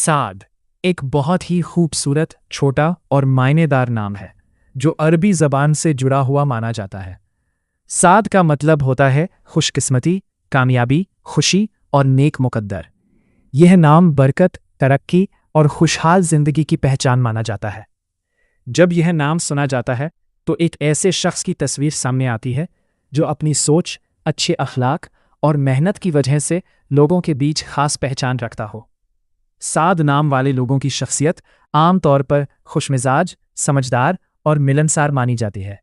साद एक बहुत ही खूबसूरत, छोटा और मायनेदार नाम है जो अरबी ज़बान से जुड़ा हुआ माना जाता है। साद का मतलब होता है खुशकिस्मती, कामयाबी, खुशी और नेक मुकद्दर। यह नाम बरकत, तरक्की और खुशहाल जिंदगी की पहचान माना जाता है। जब यह नाम सुना जाता है तो एक ऐसे शख्स की तस्वीर सामने आती है जो अपनी सोच, अच्छे अखलाक और मेहनत की वजह से लोगों के बीच खास पहचान रखता हो। साद नाम वाले लोगों की शख्सियत आम तौर पर खुशमिजाज, समझदार और मिलनसार मानी जाती है।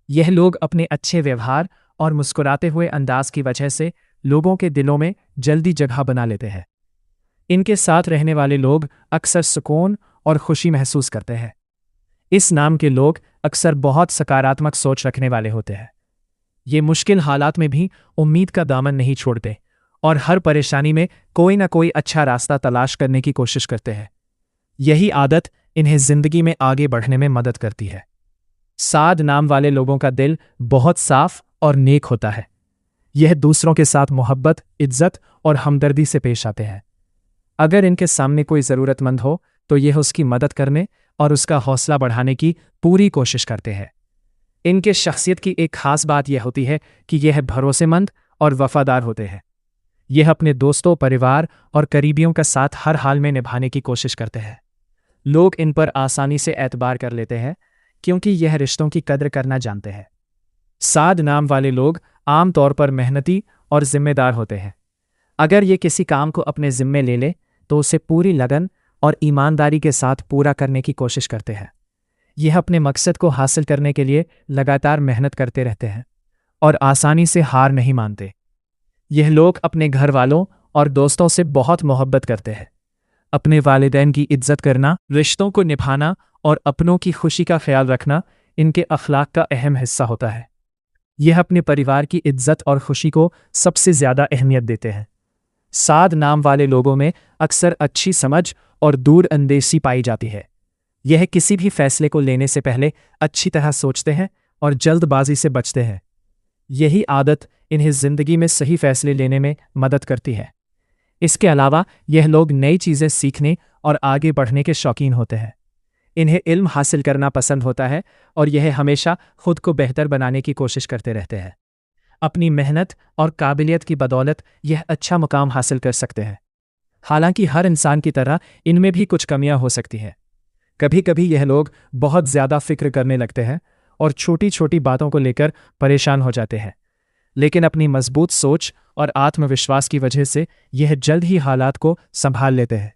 यह लोग अपने अच्छे व्यवहार और मुस्कुराते हुए अंदाज की वजह से लोगों के दिलों में जल्दी जगह बना लेते हैं। इनके साथ रहने वाले लोग अक्सर सुकून और खुशी महसूस करते हैं। इस नाम के लोग अक्सर बहुत सकारात्मक सोच रखने वाले होते हैं। ये मुश्किल हालात में भी उम्मीद का दामन नहीं छोड़ते और हर परेशानी में कोई ना कोई अच्छा रास्ता तलाश करने की कोशिश करते हैं। यही आदत इन्हें जिंदगी में आगे बढ़ने में मदद करती है। साद नाम वाले लोगों का दिल बहुत साफ और नेक होता है। यह दूसरों के साथ मोहब्बत, इज्जत और हमदर्दी से पेश आते हैं। अगर इनके सामने कोई ज़रूरतमंद हो तो यह उसकी मदद करने और उसका हौसला बढ़ाने की पूरी कोशिश करते हैं। इनके शख्सियत की एक खास बात यह होती है कि यह भरोसेमंद और वफादार होते हैं। यह अपने दोस्तों, परिवार और करीबियों का साथ हर हाल में निभाने की कोशिश करते हैं। लोग इन पर आसानी से एतबार कर लेते हैं क्योंकि यह रिश्तों की कद्र करना जानते हैं। साद नाम वाले लोग आम तौर पर मेहनती और जिम्मेदार होते हैं। अगर ये किसी काम को अपने जिम्मे ले ले तो उसे पूरी लगन और ईमानदारी के साथ पूरा करने की कोशिश करते हैं। यह अपने मकसद को हासिल करने के लिए लगातार मेहनत करते रहते हैं और आसानी से हार नहीं मानते। यह लोग अपने घर वालों और दोस्तों से बहुत मोहब्बत करते हैं। अपने वालिदैन की इज्जत करना, रिश्तों को निभाना और अपनों की खुशी का ख्याल रखना इनके अखलाक का अहम हिस्सा होता है। यह अपने परिवार की इज्जत और खुशी को सबसे ज़्यादा अहमियत देते हैं। साद नाम वाले लोगों में अक्सर अच्छी समझ और दूरअंदेशी पाई जाती है। यह किसी भी फैसले को लेने से पहले अच्छी तरह सोचते हैं और जल्दबाजी से बचते हैं। यही आदत इन्हें जिंदगी में सही फैसले लेने में मदद करती है। इसके अलावा यह लोग नई चीज़ें सीखने और आगे बढ़ने के शौकीन होते हैं। इन्हें इल्म हासिल करना पसंद होता है और यह हमेशा खुद को बेहतर बनाने की कोशिश करते रहते हैं। अपनी मेहनत और काबिलियत की बदौलत यह अच्छा मुकाम हासिल कर सकते हैं। हालांकि हर इंसान की तरह इनमें भी कुछ कमियां हो सकती हैं। कभी कभी यह लोग बहुत ज़्यादा फिक्र करने लगते हैं और छोटी छोटी बातों को लेकर परेशान हो जाते हैं। लेकिन अपनी मजबूत सोच और आत्मविश्वास की वजह से यह जल्द ही हालात को संभाल लेते हैं।